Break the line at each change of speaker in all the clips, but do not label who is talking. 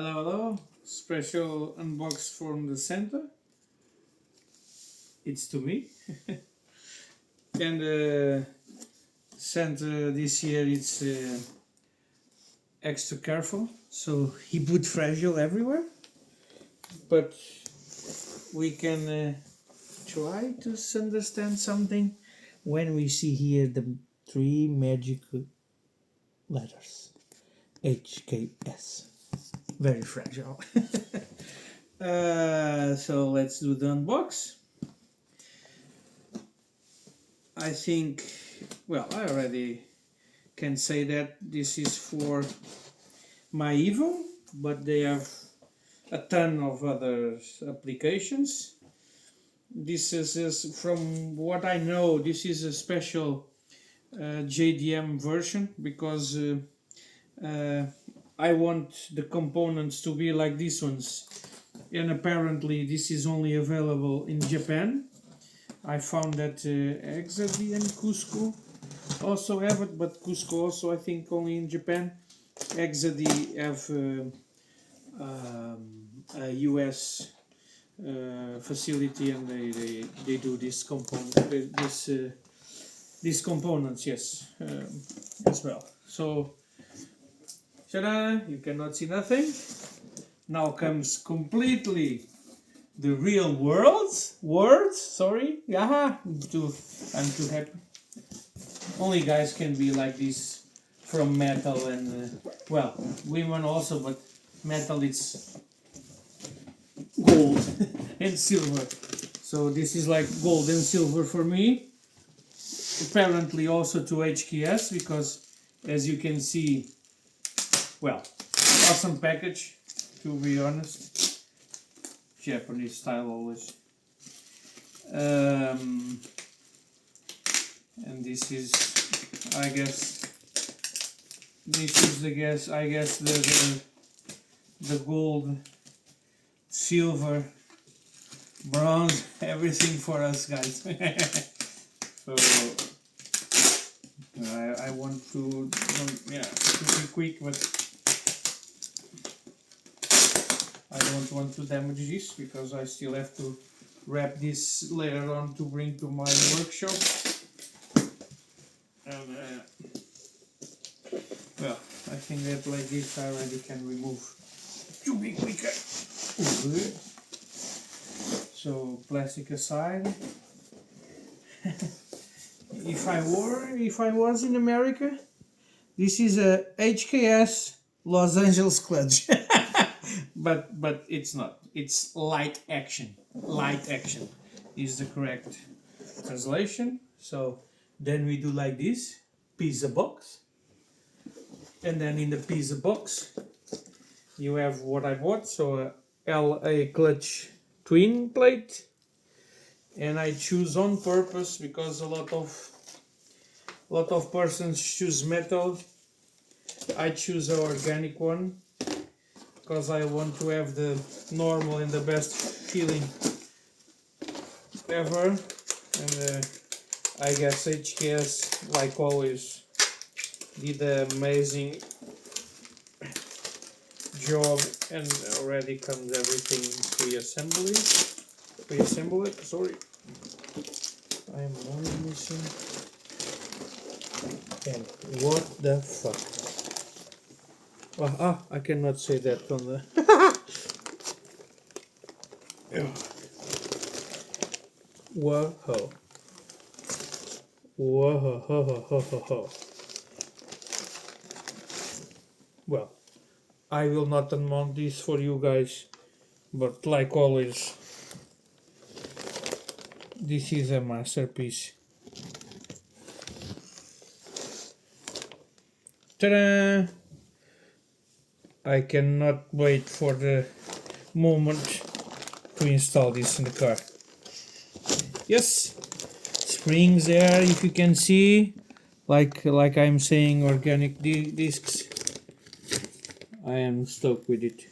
Hello, hello. Special unbox from the center. It's to me. And center this year it's extra careful. So he put fragile everywhere. But we can try to understand something when we see here the three magic letters. HKS. Very fragile. So let's do the unbox. I think, well, I already can say that this is for my Evo, but they have a ton of other applications. This is from what I know, this is a special JDM version because I want the components to be like these ones, and apparently this is only available in Japan. I found that Exadi and Cusco also have it, but Cusco also I think only in Japan. Exadi have a US facility, and they do this component, these components, yes, as well. So, ta-da! You cannot see nothing. Now comes completely the real words. Sorry, yeah, I'm too happy. Only guys can be like this from metal and well, women also, but metal it's gold and silver. So this is like gold and silver for me. Apparently also to HKS, because as you can see, well, awesome package, to be honest. Japanese style always. And this is, I guess, the gold, silver, bronze, everything for us guys. So I want to be quick, but I don't want to damage this because I still have to wrap this later on to bring to my workshop. And well, I think that like this I already can remove to be quicker. So plastic aside. If I was in America, this is a HKS Los Angeles Clutch. but it's not. It's light action. Light action is the correct translation. So then we do like this, pizza box. And then in the pizza box you have what I bought, so a LA Clutch twin plate. And I choose on purpose because a lot of persons choose metal. I choose an organic one because I want to have the normal and the best feeling ever. And I guess HKS, like always, did an amazing job, and already comes everything pre-assembled. Sorry, I am only missing. And what the fuck? I cannot say that on the. Whoa. Whoa. Well, I will not unmount this for you guys, but like always, this is a masterpiece. Ta-da! I cannot wait for the moment to install this in the car. Yes, springs there, if you can see, like I'm saying, organic discs. I am stoked with it.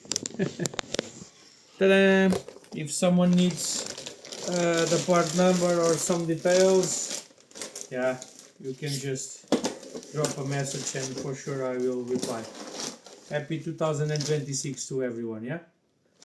Ta-da! If someone needs the part number or some details, yeah, you can just drop a message and for sure I will reply. Happy 2026 to everyone, yeah?